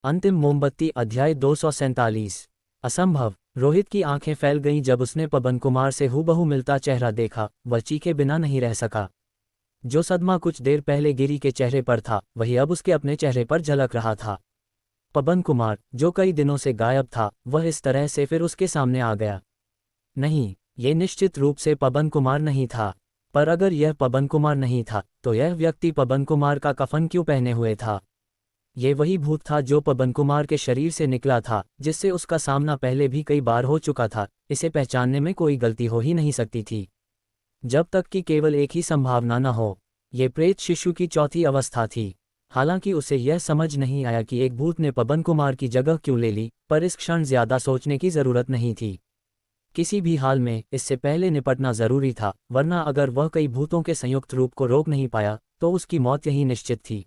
अंतिम मोमबत्ती अध्याय 247। असंभव। रोहित की आंखें फैल गईं जब उसने पवन कुमार से हूबहू मिलता चेहरा देखा। वह चीखे बिना नहीं रह सका। जो सदमा कुछ देर पहले गिरी के चेहरे पर था वही अब उसके अपने चेहरे पर झलक रहा था। पवन कुमार, जो कई दिनों से गायब था, वह इस तरह से फिर उसके सामने आ गया। नहीं, ये निश्चित रूप से पवन कुमार नहीं था। पर अगर यह पवन कुमार नहीं था तो यह व्यक्ति पवन कुमार का कफन क्यों पहने हुए था? ये वही भूत था जो पवन कुमार के शरीर से निकला था, जिससे उसका सामना पहले भी कई बार हो चुका था। इसे पहचानने में कोई गलती हो ही नहीं सकती थी, जब तक कि केवल एक ही संभावना न हो। ये प्रेत शिशु की चौथी अवस्था थी। हालांकि उसे यह समझ नहीं आया कि एक भूत ने पवन कुमार की जगह क्यों ले ली, पर इस क्षण ज्यादा सोचने की जरूरत नहीं थी। किसी भी हाल में इससे पहले निपटना जरूरी था, वरना अगर वह कई भूतों के संयुक्त रूप को रोक नहीं पाया तो उसकी मौत यही निश्चित थी।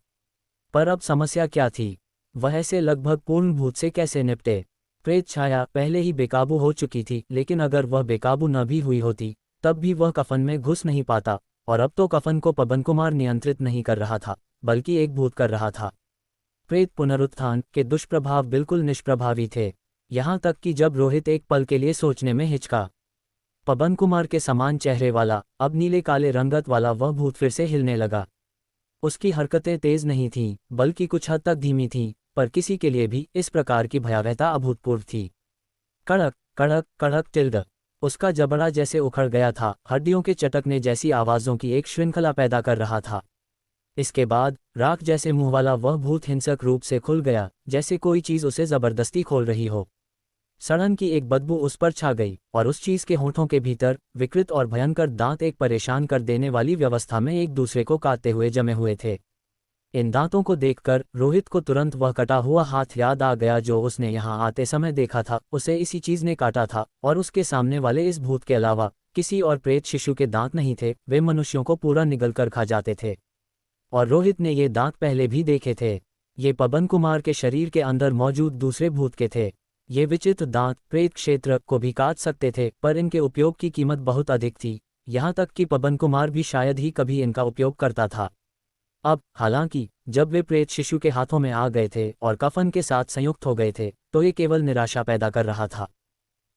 पर अब समस्या क्या थी? वह ऐसे लगभग पूर्ण भूत से कैसे निपटे? प्रेत छाया पहले ही बेकाबू हो चुकी थी, लेकिन अगर वह बेकाबू न भी हुई होती तब भी वह कफन में घुस नहीं पाता। और अब तो कफन को पवन कुमार नियंत्रित नहीं कर रहा था, बल्कि एक भूत कर रहा था। प्रेत पुनरुत्थान के दुष्प्रभाव बिल्कुल निष्प्रभावी थे, यहाँ तक कि जब रोहित एक पल के लिए सोचने में हिचका। पवन कुमार के समान चेहरे वाला, अब नीले काले रंगत वाला वह भूत फिर से हिलने लगा। उसकी हरकतें तेज नहीं थीं, बल्कि कुछ हद तक धीमी थीं, पर किसी के लिए भी इस प्रकार की भयावहता अभूतपूर्व थी। कड़क कड़क कड़क टिल्ड। उसका जबड़ा जैसे उखड़ गया था, हड्डियों के चटकने जैसी आवाज़ों की एक श्रृंखला पैदा कर रहा था। इसके बाद राख जैसे मुंह वाला वह भूत हिंसक रूप से खुल गया, जैसे कोई चीज़ उसे जबरदस्ती खोल रही हो। सड़न की एक बदबू उस पर छा गई, और उस चीज़ के होठों के भीतर विकृत और भयंकर दांत एक परेशान कर देने वाली व्यवस्था में एक दूसरे को काटते हुए जमे हुए थे। इन दांतों को देखकर रोहित को तुरंत वह कटा हुआ हाथ याद आ गया जो उसने यहाँ आते समय देखा था। उसे इसी चीज ने काटा था, और उसके सामने वाले इस भूत के अलावा किसी और प्रेत शिशु के दांत नहीं थे। वे मनुष्यों को पूरा निगल कर खा जाते थे, और रोहित ने ये दांत पहले भी देखे थे। ये पवन कुमार के शरीर के अंदर मौजूद दूसरे भूत के थे। ये विचित्र दांत प्रेत क्षेत्र को भी काट सकते थे, पर इनके उपयोग की कीमत बहुत अधिक थी, यहाँ तक कि पवन कुमार भी शायद ही कभी इनका उपयोग करता था। अब हालांकि जब वे प्रेत शिशु के हाथों में आ गए थे और कफन के साथ संयुक्त हो गए थे, तो ये केवल निराशा पैदा कर रहा था।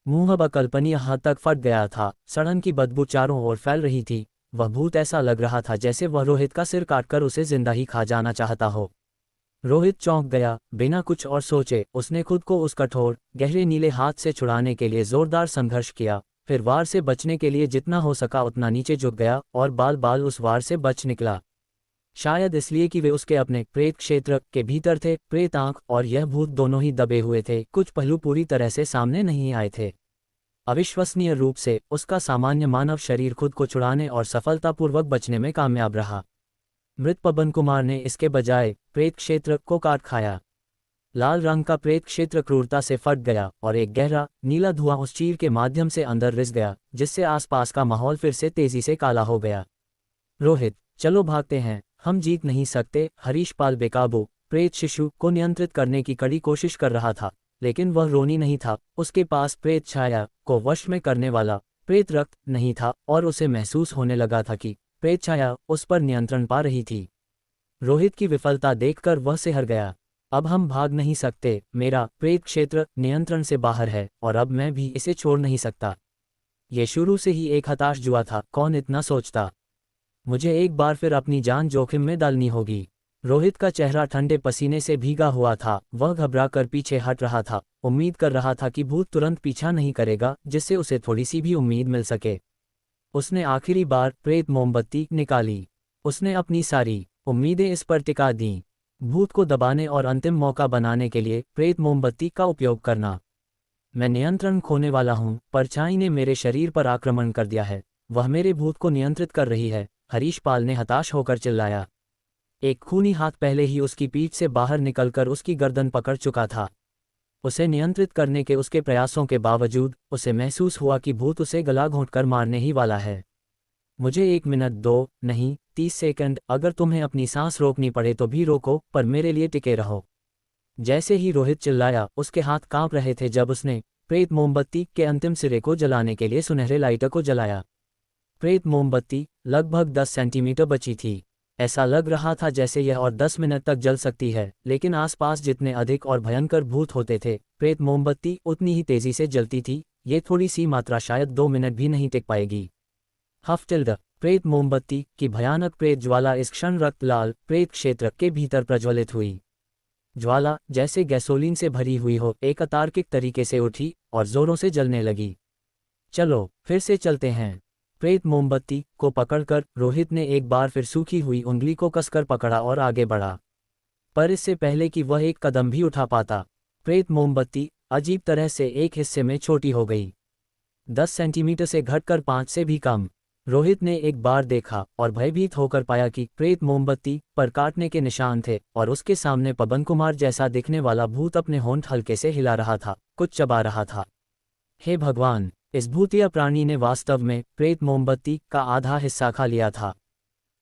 मुंह अब अकल्पनीय हद तक फट गया था, सड़न की बदबू चारों ओर फैल रही थी। वह भूत ऐसा लग रहा था जैसे वह रोहित का सिर काटकर उसे जिंदा ही खा जाना चाहता हो। रोहित चौंक गया। बिना कुछ और सोचे उसने खुद को उस कठोर गहरे नीले हाथ से छुड़ाने के लिए जोरदार संघर्ष किया। फिर वार से बचने के लिए जितना हो सका उतना नीचे झुक गया, और बाल बाल उस वार से बच निकला। शायद इसलिए कि वे उसके अपने प्रेत क्षेत्र के भीतर थे। प्रेत आंख और यह भूत दोनों ही दबे हुए थे, कुछ पहलू पूरी तरह से सामने नहीं आए थे। अविश्वसनीय रूप से उसका सामान्य मानव शरीर खुद को छुड़ाने और सफलतापूर्वक बचने में कामयाब रहा। मृत पवन कुमार ने इसके बजाय प्रेत क्षेत्र को काट खाया। लाल रंग का प्रेत क्षेत्र क्रूरता से फट गया, और एक गहरा नीला धुआं उस चीर के माध्यम से अंदर रिस गया, जिससे आसपास का माहौल फिर से तेजी से काला हो गया। रोहित, चलो भागते हैं, हम जीत नहीं सकते। हरीश पाल बेकाबू प्रेत शिशु को नियंत्रित करने की कड़ी कोशिश कर रहा था, लेकिन वह रोनी नहीं था। उसके पास प्रेत छाया को वश में करने वाला प्रेत रक्त नहीं था, और उसे महसूस होने लगा था कि प्रेत छाया उस पर नियंत्रण पा रही थी। रोहित की विफलता देखकर वह सिहर गया। अब हम भाग नहीं सकते। मेरा प्रेत क्षेत्र नियंत्रण से बाहर है, और अब मैं भी इसे छोड़ नहीं सकता। ये शुरू से ही एक हताश जुआ था। कौन इतना सोचता? मुझे एक बार फिर अपनी जान जोखिम में डालनी होगी। रोहित का चेहरा ठंडे पसीने से भीगा हुआ था। वह घबराकर पीछे हट रहा था, उम्मीद कर रहा था कि भूत तुरंत पीछा नहीं करेगा, जिससे उसे थोड़ी सी भी उम्मीद मिल सके। उसने आखिरी बार प्रेत मोमबत्ती निकाली। उसने अपनी सारी उम्मीदें इस पर टिका दीं। भूत को दबाने और अंतिम मौका बनाने के लिए प्रेत मोमबत्ती का उपयोग करना। मैं नियंत्रण खोने वाला हूँ। परछाई ने मेरे शरीर पर आक्रमण कर दिया है। वह मेरे भूत को नियंत्रित कर रही है, हरीश पाल ने हताश होकर चिल्लाया। एक खूनी हाथ पहले ही उसकी पीठ से बाहर निकलकर उसकी गर्दन पकड़ चुका था। उसे नियंत्रित करने के उसके प्रयासों के बावजूद उसे महसूस हुआ कि भूत उसे गला घोंटकर मारने ही वाला है। मुझे 1 मिनट दो, नहीं 30 सेकंड। अगर तुम्हें अपनी सांस रोकनी पड़े तो भी रोको, पर मेरे लिए टिके रहो। जैसे ही रोहित चिल्लाया, उसके हाथ कांप रहे थे जब उसने प्रेत मोमबत्ती के अंतिम सिरे को जलाने के लिए सुनहरे लाइटर को जलाया। प्रेत मोमबत्ती लगभग 10 सेंटीमीटर बची थी। ऐसा लग रहा था जैसे यह और 10 मिनट तक जल सकती है, लेकिन आसपास जितने अधिक और भयंकर भूत होते थे, प्रेत मोमबत्ती उतनी ही तेजी से जलती थी। ये थोड़ी सी मात्रा शायद 2 मिनट भी नहीं टिक पाएगी। हफ्टिल्ड, प्रेत मोमबत्ती की भयानक प्रेत ज्वाला इस क्षण रक्त लाल प्रेत क्षेत्र के भीतर प्रज्वलित हुई। ज्वाला जैसे गैसोलीन से भरी हुई हो, एक अतार्किक तरीके से उठी और जोरों से जलने लगी। चलो फिर से चलते हैं। प्रेत मोमबत्ती को पकड़कर रोहित ने एक बार फिर सूखी हुई उंगली को कसकर पकड़ा और आगे बढ़ा। पर इससे पहले कि वह एक कदम भी उठा पाता, प्रेत मोमबत्ती अजीब तरह से एक हिस्से में छोटी हो गई। 10 सेंटीमीटर से घटकर 5 से भी कम। रोहित ने एक बार देखा और भयभीत होकर पाया कि प्रेत मोमबत्ती पर काटने के निशान थे और उसके सामने पवन कुमार जैसा दिखने वाला भूत अपने होंठ हल्के से हिला रहा था, कुछ चबा रहा था। हे भगवान, इस भूतिया प्राणी ने वास्तव में प्रेत मोमबत्ती का आधा हिस्सा खा लिया था।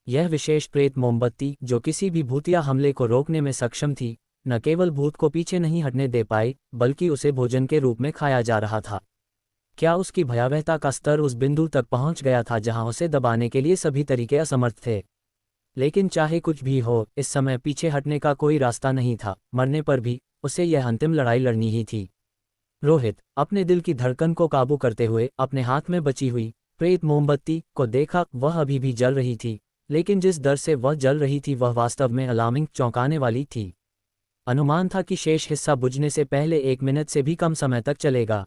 यह विशेष प्रेत मोमबत्ती, जो किसी भी भूतिया हमले को रोकने में सक्षम थी, न केवल भूत को पीछे नहीं हटने दे पाई, बल्कि उसे भोजन के रूप में खाया जा रहा था। क्या उसकी भयावहता का स्तर उस बिंदु तक पहुंच गया था जहां उसे दबाने के लिए सभी तरीके असमर्थ थे? लेकिन चाहे कुछ भी हो, इस समय पीछे हटने का कोई रास्ता नहीं था। मरने पर भी उसे यह अंतिम लड़ाई लड़नी ही थी। रोहित अपने दिल की धड़कन को काबू करते हुए अपने हाथ में बची हुई प्रेत मोमबत्ती को देखा। वह अभी भी जल रही थी, लेकिन जिस दर से वह जल रही थी वह वास्तव में अलार्मिंग, चौंकाने वाली थी। अनुमान था कि शेष हिस्सा बुझने से पहले 1 मिनट से भी कम समय तक चलेगा।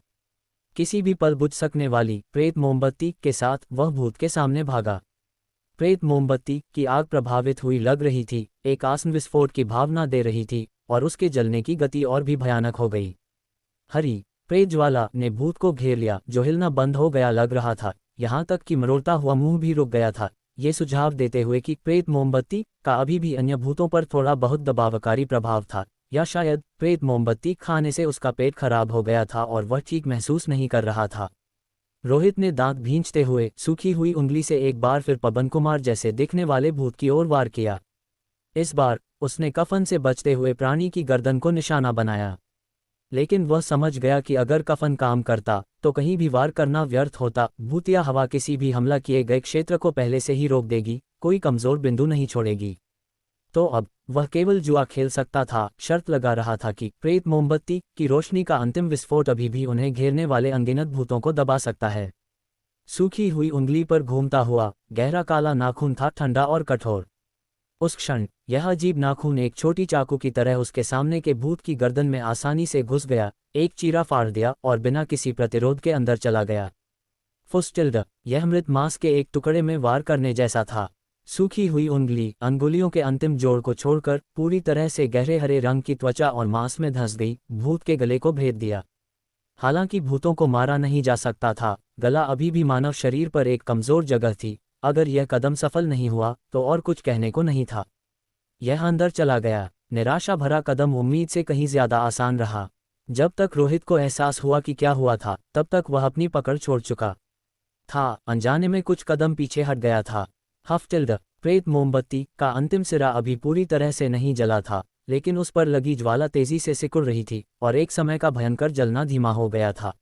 किसी भी पल बुझ सकने वाली प्रेत मोमबत्ती के साथ वह भूत के सामने भागा। प्रेत मोमबत्ती की आग प्रभावित हुई लग रही थी, एक आसन विस्फोट की भावना दे रही थी और उसके जलने की गति और भी भयानक हो गई। हरी प्रेत ज्वाला ने भूत को घेर लिया, जो हिलना बंद हो गया लग रहा था, यहाँ तक कि मरोड़ता हुआ मुंह भी रुक गया था, ये सुझाव देते हुए कि प्रेत मोमबत्ती का अभी भी अन्य भूतों पर थोड़ा बहुत दबावकारी प्रभाव था, या शायद प्रेत मोमबत्ती खाने से उसका पेट खराब हो गया था और वह ठीक महसूस नहीं कर रहा था। रोहित ने दांत भींचते हुए सूखी हुई उंगली से एक बार फिर पवन कुमार जैसे दिखने वाले भूत की ओर वार किया। इस बार उसने कफन से बचते हुए प्राणी की गर्दन को निशाना बनाया, लेकिन वह समझ गया कि अगर कफन काम करता तो कहीं भी वार करना व्यर्थ होता। भूतिया हवा किसी भी हमला किए गए क्षेत्र को पहले से ही रोक देगी, कोई कमजोर बिंदु नहीं छोड़ेगी। तो अब वह केवल जुआ खेल सकता था, शर्त लगा रहा था कि प्रेत मोमबत्ती की रोशनी का अंतिम विस्फोट अभी भी उन्हें घेरने वाले अनगिनत भूतों को दबा सकता है। सूखी हुई उंगली पर घूमता हुआ गहरा काला नाखून था, ठंडा और कठोर। उस क्षण यह अजीब नाखून एक छोटी चाकू की तरह उसके सामने के भूत की गर्दन में आसानी से घुस गया, एक चीरा फाड़ दिया और बिना किसी प्रतिरोध के अंदर चला गया। फुस्टिल्ड, यह मृत मांस के एक टुकड़े में वार करने जैसा था। सूखी हुई उंगली अंगुलियों के अंतिम जोड़ को छोड़कर पूरी तरह से गहरे हरे रंग की त्वचा और मांस में धंस गई, भूत के गले को भेद दिया। हालांकि भूतों को मारा नहीं जा सकता था, गला अभी भी मानव शरीर पर एक कमजोर जगह थी। अगर यह कदम सफल नहीं हुआ तो और कुछ कहने को नहीं था। यह अंदर चला गया। निराशा भरा कदम उम्मीद से कहीं ज्यादा आसान रहा। जब तक रोहित को एहसास हुआ कि क्या हुआ था, तब तक वह अपनी पकड़ छोड़ चुका था, अनजाने में कुछ कदम पीछे हट गया था। हफ्टिल्ड, प्रेत मोमबत्ती का अंतिम सिरा अभी पूरी तरह से नहीं जला था, लेकिन उस पर लगी ज्वाला तेजी से सिकुड़ रही थी और एक समय का भयंकर जलना धीमा हो गया था।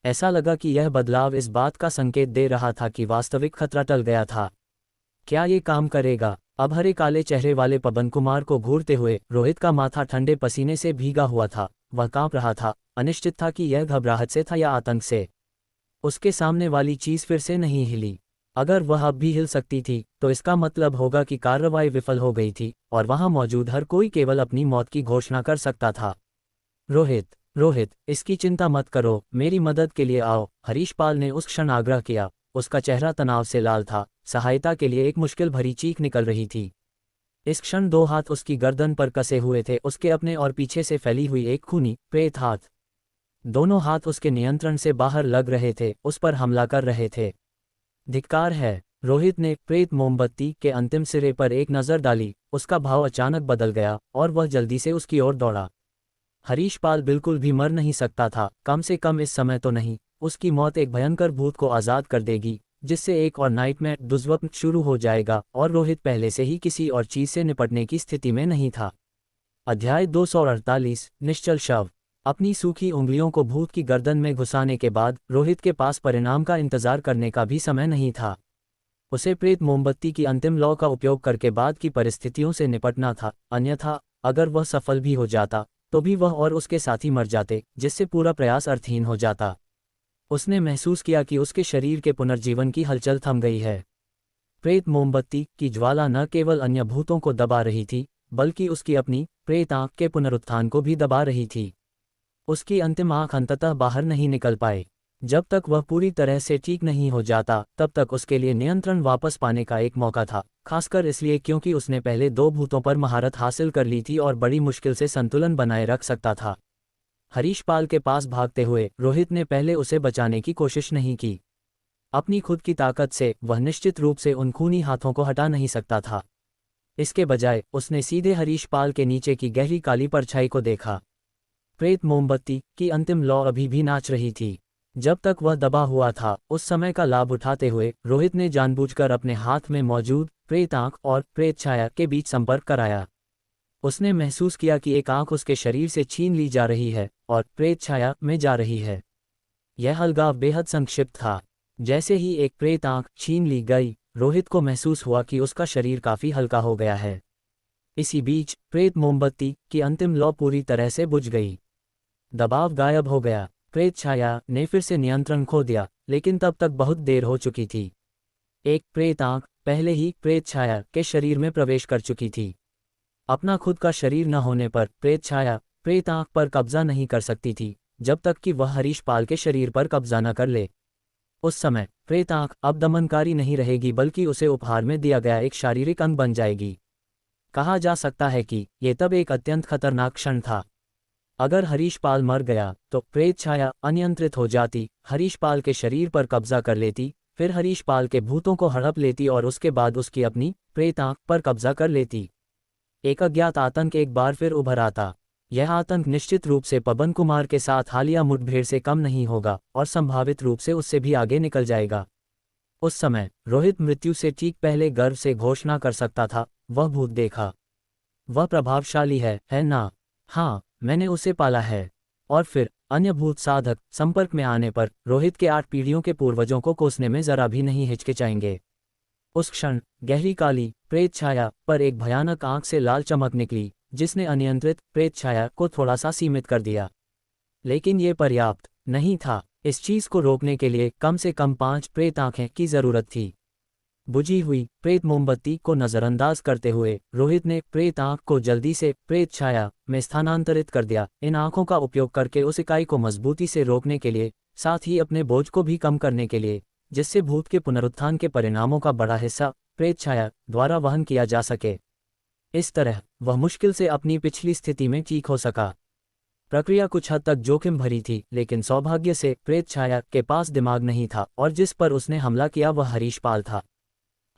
ऐसा लगा कि यह बदलाव इस बात का संकेत दे रहा था कि वास्तविक खतरा टल गया था। क्या ये काम करेगा? अब हरे काले चेहरे वाले पवन कुमार को घूरते हुए रोहित का माथा ठंडे पसीने से भीगा हुआ था। वह कांप रहा था, अनिश्चित था कि यह घबराहट से था या आतंक से। उसके सामने वाली चीज फिर से नहीं हिली। अगर वह अब भी हिल सकती थी तो इसका मतलब होगा कि कार्रवाई विफल हो गई थी और वहां मौजूद हर कोई केवल अपनी मौत की घोषणा कर सकता था। रोहित, रोहित, इसकी चिंता मत करो, मेरी मदद के लिए आओ, हरीशपाल ने उस क्षण आग्रह किया। उसका चेहरा तनाव से लाल था, सहायता के लिए एक मुश्किल भरी चीख निकल रही थी। इस क्षण 2 हाथ उसकी गर्दन पर कसे हुए थे, उसके अपने और पीछे से फैली हुई एक खूनी प्रेत हाथ। दोनों हाथ उसके नियंत्रण से बाहर लग रहे थे, उस पर हमला कर रहे थे। धिक्कार है। रोहित ने प्रेत मोमबत्ती के अंतिम सिरे पर एक नज़र डाली, उसका भाव अचानक बदल गया और वह जल्दी से उसकी ओर दौड़ा। हरीशपाल बिल्कुल भी मर नहीं सकता था, कम से कम इस समय तो नहीं। उसकी मौत एक भयंकर भूत को आज़ाद कर देगी, जिससे एक और नाइटमेयर दुर्स्वप्न शुरू हो जाएगा, और रोहित पहले से ही किसी और चीज से निपटने की स्थिति में नहीं था। अध्याय 248, निश्चल शव। अपनी सूखी उंगलियों को भूत की गर्दन में घुसाने के बाद रोहित के पास परिणाम का इंतजार करने का भी समय नहीं था। उसे प्रेत मोमबत्ती की अंतिम लौ का उपयोग करके बाद की परिस्थितियों से निपटना था, अन्यथा अगर वह सफल भी हो जाता तो भी वह और उसके साथी मर जाते, जिससे पूरा प्रयास अर्थहीन हो जाता। उसने महसूस किया कि उसके शरीर के पुनर्जीवन की हलचल थम गई है। प्रेत मोमबत्ती की ज्वाला न केवल अन्य भूतों को दबा रही थी, बल्कि उसकी अपनी प्रेत आंख के पुनरुत्थान को भी दबा रही थी। उसकी अंतिम आंख अंततः बाहर नहीं निकल पाए। जब तक वह पूरी तरह से ठीक नहीं हो जाता तब तक उसके लिए नियंत्रण वापस पाने का एक मौका था, खासकर इसलिए क्योंकि उसने पहले दो भूतों पर महारत हासिल कर ली थी और बड़ी मुश्किल से संतुलन बनाए रख सकता था। हरीश पाल के पास भागते हुए रोहित ने पहले उसे बचाने की कोशिश नहीं की। अपनी खुद की ताकत से वह निश्चित रूप से उन खूनी हाथों को हटा नहीं सकता था। इसके बजाय उसने सीधे हरीश पाल के नीचे की गहरी काली परछाई को देखा। प्रेत मोमबत्ती की अंतिम लौ अभी भी नाच रही थी। जब तक वह दबा हुआ था, उस समय का लाभ उठाते हुए रोहित ने जानबूझकर अपने हाथ में मौजूद प्रेत आंख और प्रेत छाया के बीच संपर्क कराया। उसने महसूस किया कि एक आंख उसके शरीर से छीन ली जा रही है और प्रेत छाया में जा रही है। यह अलगाव बेहद संक्षिप्त था। जैसे ही एक प्रेत आंख छीन ली गई, रोहित को महसूस हुआ कि उसका शरीर काफी हल्का हो गया है। इसी बीच प्रेत मोमबत्ती की अंतिम लौ पूरी तरह से बुझ गई। दबाव गायब हो गया। प्रेत छाया ने फिर से नियंत्रण खो दिया, लेकिन तब तक बहुत देर हो चुकी थी। एक प्रेत आंख पहले ही प्रेत छाया के शरीर में प्रवेश कर चुकी थी। अपना खुद का शरीर न होने पर प्रेत छाया प्रेत आंख पर कब्जा नहीं कर सकती थी, जब तक कि वह हरीश पाल के शरीर पर कब्जा न कर ले। उस समय प्रेत आंख अब दमनकारी नहीं रहेगी, बल्कि उसे उपहार में दिया गया एक शारीरिक अंग बन जाएगी। कहा जा सकता है कि यह तब एक अत्यंत खतरनाक क्षण था। अगर हरीश पाल मर गया तो प्रेत छाया अनियंत्रित हो जाती, हरीश पाल के शरीर पर कब्जा कर लेती, फिर हरीश पाल के भूतों को हड़प लेती और उसके बाद उसकी अपनी प्रेत आंख पर कब्जा कर लेती। एक अज्ञात आतंक एक बार फिर उभर आता। यह आतंक निश्चित रूप से पवन कुमार के साथ हालिया मुठभेड़ से कम नहीं होगा और संभावित रूप से उससे भी आगे निकल जाएगा। उस समय रोहित मृत्यु से ठीक पहले गर्व से घोषणा कर सकता था, वह भूत देखा। वह प्रभावशाली है ना? हाँ, मैंने उसे पाला है। और फिर अन्य भूत साधक संपर्क में आने पर रोहित के 8 पीढ़ियों के पूर्वजों को कोसने में जरा भी नहीं हिचकिचाएंगे। उस क्षण गहरी काली प्रेत छाया पर एक भयानक आंख से लाल चमक निकली, जिसने अनियंत्रित प्रेत छाया को थोड़ा सा सीमित कर दिया। लेकिन ये पर्याप्त नहीं था। इस चीज को रोकने के लिए कम से कम 5 प्रेत आंखें की जरूरत थी। बुझी हुई प्रेत मोमबत्ती को नजरअंदाज करते हुए रोहित ने प्रेत आंख को जल्दी से प्रेत छाया में स्थानांतरित कर दिया, इन आंखों का उपयोग करके उस इकाई को मजबूती से रोकने के लिए, साथ ही अपने बोझ को भी कम करने के लिए, जिससे भूत के पुनरुत्थान के परिणामों का बड़ा हिस्सा प्रेत छाया द्वारा वहन किया जा सके। इस तरह वह मुश्किल से अपनी पिछली स्थिति में ठीक हो सका। प्रक्रिया कुछ हद तक जोखिम भरी थी, लेकिन सौभाग्य से प्रेत छाया के पास दिमाग नहीं था और जिस पर उसने हमला किया वह हरीश पाल था।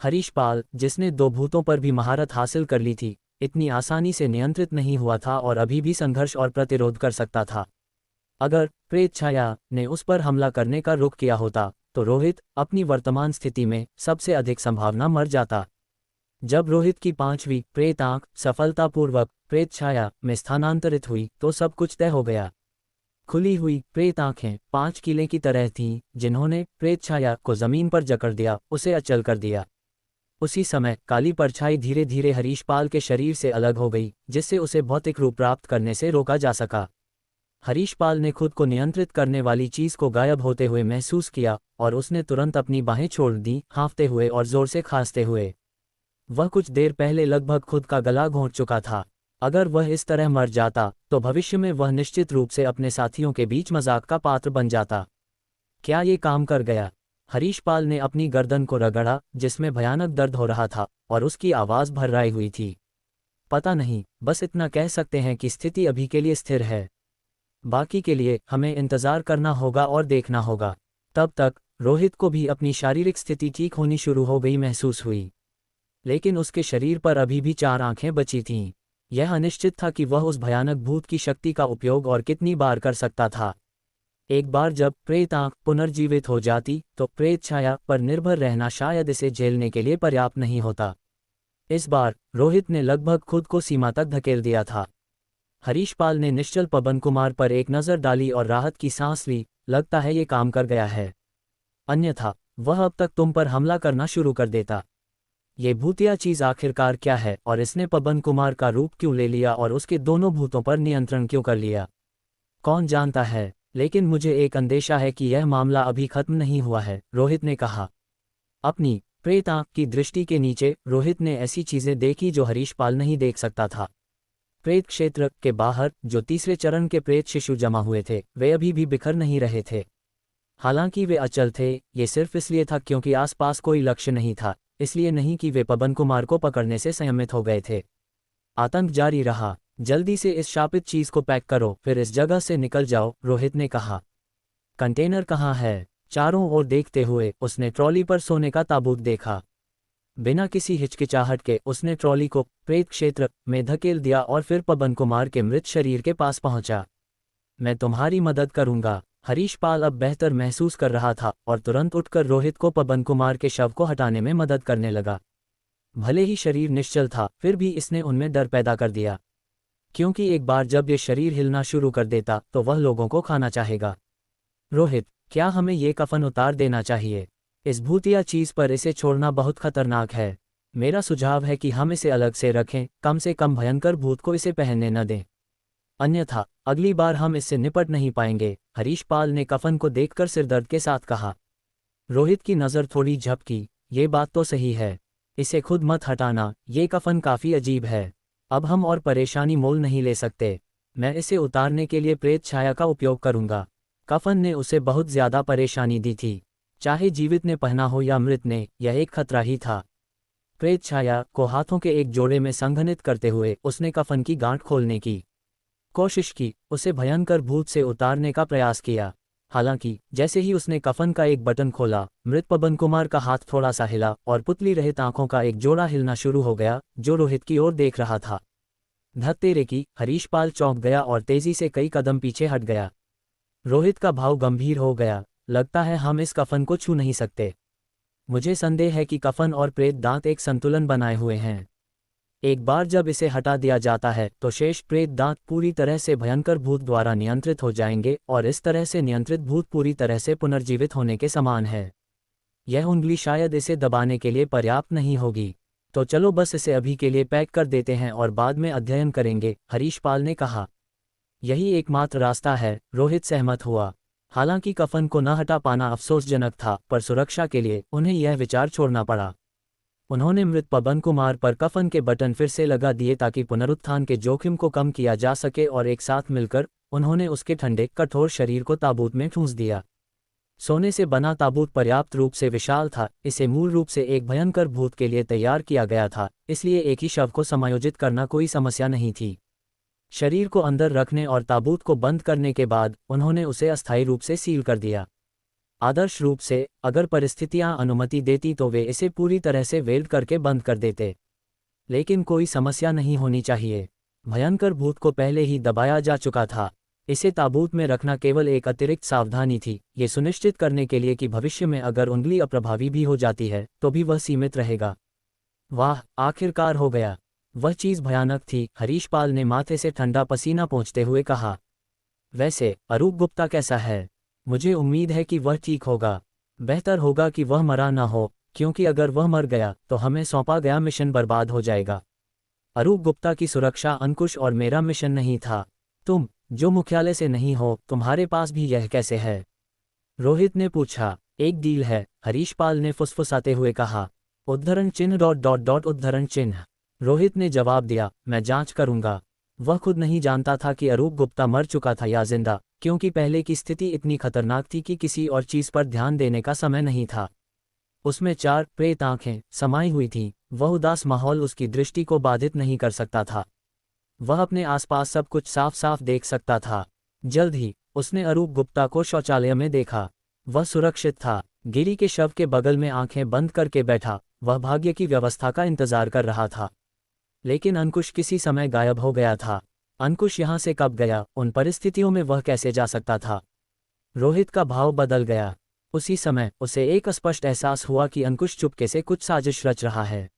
हरीश पाल, जिसने 2 भूतों पर भी महारत हासिल कर ली थी, इतनी आसानी से नियंत्रित नहीं हुआ था और अभी भी संघर्ष और प्रतिरोध कर सकता था। अगर प्रेत छाया ने उस पर हमला करने का रुख किया होता तो रोहित अपनी वर्तमान स्थिति में सबसे अधिक संभावना मर जाता। जब रोहित की 5वीं प्रेत आंख सफलतापूर्वक प्रेत छाया में स्थानांतरित हुई तो सब कुछ तय हो गया। खुली हुई प्रेत आंखें 5 किले की तरह थीं, जिन्होंने प्रेत छाया को जमीन पर जकड़ दिया, उसे अचल कर दिया। उसी समय काली परछाई धीरे धीरे हरीश पाल के शरीर से अलग हो गई, जिससे उसे भौतिक रूप प्राप्त करने से रोका जा सका। हरीश पाल ने खुद को नियंत्रित करने वाली चीज को गायब होते हुए महसूस किया और उसने तुरंत अपनी बाहें छोड़ दी, हाँफते हुए और जोर से खांसते हुए। वह कुछ देर पहले लगभग खुद का गला घोंट चुका था। अगर वह इस तरह मर जाता तो भविष्य में वह निश्चित रूप से अपने साथियों के बीच मजाक का पात्र बन जाता। क्या ये काम कर गया? हरीश पाल ने अपनी गर्दन को रगड़ा, जिसमें भयानक दर्द हो रहा था और उसकी आवाज भर्राई हुई थी। पता नहीं, बस इतना कह सकते हैं कि स्थिति अभी के लिए स्थिर है। बाकी के लिए हमें इंतजार करना होगा और देखना होगा। तब तक रोहित को भी अपनी शारीरिक स्थिति ठीक होनी शुरू हो गई महसूस हुई, लेकिन उसके शरीर पर अभी भी 4 आंखें बची थीं। यह अनिश्चित था कि वह उस भयानक भूत की शक्ति का उपयोग और कितनी बार कर सकता था। एक बार जब प्रेत आंख पुनर्जीवित हो जाती तो प्रेत छाया पर निर्भर रहना शायद इसे झेलने के लिए पर्याप्त नहीं होता। इस बार रोहित ने लगभग खुद को सीमा तक धकेल दिया था। हरीश पाल ने निश्चल पवन कुमार पर एक नज़र डाली और राहत की सांस ली, लगता है ये काम कर गया है। अन्यथा वह अब तक तुम पर हमला करना शुरू कर देता। ये भूतिया चीज आखिरकार क्या है, और इसने पवन कुमार का रूप क्यों ले लिया और उसके दोनों भूतों पर नियंत्रण क्यों कर लिया? कौन जानता है, लेकिन मुझे एक अंदेशा है कि यह मामला अभी खत्म नहीं हुआ है, रोहित ने कहा। अपनी प्रेत आंख की दृष्टि के नीचे रोहित ने ऐसी चीजें देखी जो हरीश पाल नहीं देख सकता था। प्रेत क्षेत्र के बाहर जो तीसरे चरण के प्रेत शिशु जमा हुए थे, वे अभी भी बिखर नहीं रहे थे। हालांकि वे अचल थे, ये सिर्फ इसलिए था क्योंकि आसपास कोई लक्ष्य नहीं था, इसलिए नहीं कि वे पवन कुमार को पकड़ने से संयमित हो गए थे। आतंक जारी रहा। जल्दी से इस शापित चीज को पैक करो, फिर इस जगह से निकल जाओ, रोहित ने कहा। कंटेनर कहाँ है? चारों ओर देखते हुए उसने ट्रॉली पर सोने का ताबूत देखा। बिना किसी हिचकिचाहट के उसने ट्रॉली को प्रेत क्षेत्र में धकेल दिया और फिर पवन कुमार के मृत शरीर के पास पहुंचा। मैं तुम्हारी मदद करूंगा। हरीश पाल अब बेहतर महसूस कर रहा था और तुरंत उठकर रोहित को पवन कुमार के शव को हटाने में मदद करने लगा। भले ही शरीर निश्चल था, फिर भी इसने उनमें डर पैदा कर दिया, क्योंकि एक बार जब ये शरीर हिलना शुरू कर देता तो वह लोगों को खाना चाहेगा। रोहित, क्या हमें ये कफन उतार देना चाहिए? इस भूतिया चीज पर इसे छोड़ना बहुत खतरनाक है। मेरा सुझाव है कि हम इसे अलग से रखें, कम से कम भयंकर भूत को इसे पहनने न दें, अन्यथा अगली बार हम इससे निपट नहीं पाएंगे, हरीश पाल ने कफन को देखकर सिरदर्द के साथ कहा। रोहित की नज़र थोड़ी झपकी। ये बात तो सही है, इसे खुद मत हटाना, ये कफन काफ़ी अजीब है। अब हम और परेशानी मोल नहीं ले सकते। मैं इसे उतारने के लिए प्रेत छाया का उपयोग करूंगा। कफन ने उसे बहुत ज्यादा परेशानी दी थी, चाहे जीवित ने पहना हो या मृत ने, यह एक खतरा ही था। प्रेत छाया को हाथों के एक जोड़े में संघनित करते हुए उसने कफन की गांठ खोलने की कोशिश की, उसे भयंकर भूत से उतारने का प्रयास किया। हालांकि जैसे ही उसने कफन का एक बटन खोला, मृत पवन कुमार का हाथ थोड़ा सा हिला और पुतली रहित आंखों का एक जोड़ा हिलना शुरू हो गया, जो रोहित की ओर देख रहा था। धत तेरे की, हरीश पाल चौंक गया और तेजी से कई कदम पीछे हट गया। रोहित का भाव गंभीर हो गया। लगता है हम इस कफन को छू नहीं सकते। मुझे संदेह है कि कफन और प्रेत दांत एक संतुलन बनाए हुए हैं। एक बार जब इसे हटा दिया जाता है तो शेष प्रेत दांत पूरी तरह से भयंकर भूत द्वारा नियंत्रित हो जाएंगे, और इस तरह से नियंत्रित भूत पूरी तरह से पुनर्जीवित होने के समान है। यह उंगली शायद इसे दबाने के लिए पर्याप्त नहीं होगी, तो चलो बस इसे अभी के लिए पैक कर देते हैं और बाद में अध्ययन करेंगे, हरीश पाल ने कहा। यही एकमात्र रास्ता है, रोहित सहमत हुआ। हालांकि कफन को न हटा पाना अफसोसजनक था, पर सुरक्षा के लिए उन्हें यह विचार छोड़ना पड़ा। उन्होंने मृत पवन कुमार पर कफन के बटन फिर से लगा दिए ताकि पुनरुत्थान के जोखिम को कम किया जा सके, और एक साथ मिलकर उन्होंने उसके ठंडे कठोर शरीर को ताबूत में ठूंस दिया। सोने से बना ताबूत पर्याप्त रूप से विशाल था, इसे मूल रूप से एक भयंकर भूत के लिए तैयार किया गया था, इसलिए एक ही शव को समायोजित करना कोई समस्या नहीं थी। शरीर को अंदर रखने और ताबूत को बंद करने के बाद उन्होंने उसे अस्थायी रूप से सील कर दिया। आदर्श रूप से अगर परिस्थितियां अनुमति देती तो वे इसे पूरी तरह से वेल्ड करके बंद कर देते, लेकिन कोई समस्या नहीं होनी चाहिए। भयंकर भूत को पहले ही दबाया जा चुका था। इसे ताबूत में रखना केवल एक अतिरिक्त सावधानी थी, ये सुनिश्चित करने के लिए कि भविष्य में अगर उंगली अप्रभावी भी हो जाती है तो भी वह सीमित रहेगा। वाह, आखिरकार हो गया। वह चीज़ भयानक थी, हरीश पाल ने माथे से ठंडा पसीना पोंछते हुए कहा। वैसे अरूप गुप्ता कैसा है? मुझे उम्मीद है कि वह ठीक होगा। बेहतर होगा कि वह मरा ना हो, क्योंकि अगर वह मर गया तो हमें सौंपा गया मिशन बर्बाद हो जाएगा। अरूप गुप्ता की सुरक्षा अंकुश और मेरा मिशन नहीं था। तुम जो मुख्यालय से नहीं हो, तुम्हारे पास भी यह कैसे है? रोहित ने पूछा। एक डील है, हरीश पाल ने फुसफुसाते हुए कहा। उद्धरण चिन्ह ... उद्धरण चिन्ह, रोहित ने जवाब दिया। मैं जांच करूंगा। वह खुद नहीं जानता था कि अरूप गुप्ता मर चुका था या जिंदा, क्योंकि पहले की स्थिति इतनी खतरनाक थी कि किसी और चीज पर ध्यान देने का समय नहीं था। उसमें 4 प्रेत आंखें समाई हुई थीं। वह उदास माहौल उसकी दृष्टि को बाधित नहीं कर सकता था। वह अपने आसपास सब कुछ साफ साफ देख सकता था। जल्द ही उसने अरूप गुप्ता को शौचालय में देखा। वह सुरक्षित था, गिरी के शव के बगल में आंखें बंद करके बैठा। वह भाग्य की व्यवस्था का इंतजार कर रहा था। लेकिन अंकुश किसी समय गायब हो गया था। अंकुश यहाँ से कब गया? उन परिस्थितियों में वह कैसे जा सकता था? रोहित का भाव बदल गया। उसी समय उसे एक स्पष्ट एहसास हुआ कि अंकुश चुपके से कुछ साजिश रच रहा है,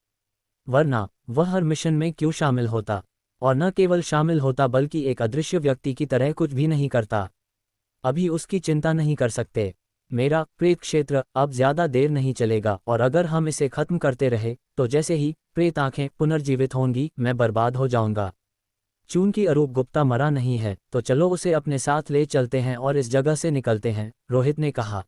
वरना वह हर मिशन में क्यों शामिल होता? और न केवल शामिल होता बल्कि एक अदृश्य व्यक्ति की तरह कुछ भी नहीं करता। अभी उसकी चिंता नहीं कर सकते। मेरा प्रेत क्षेत्र अब ज्यादा देर नहीं चलेगा, और अगर हम इसे खत्म करते रहे तो जैसे ही प्रेत आंखें पुनर्जीवित होंगी मैं बर्बाद हो जाऊंगा। चूंकि अरूप गुप्ता मरा नहीं है तो चलो उसे अपने साथ ले चलते हैं और इस जगह से निकलते हैं, रोहित ने कहा।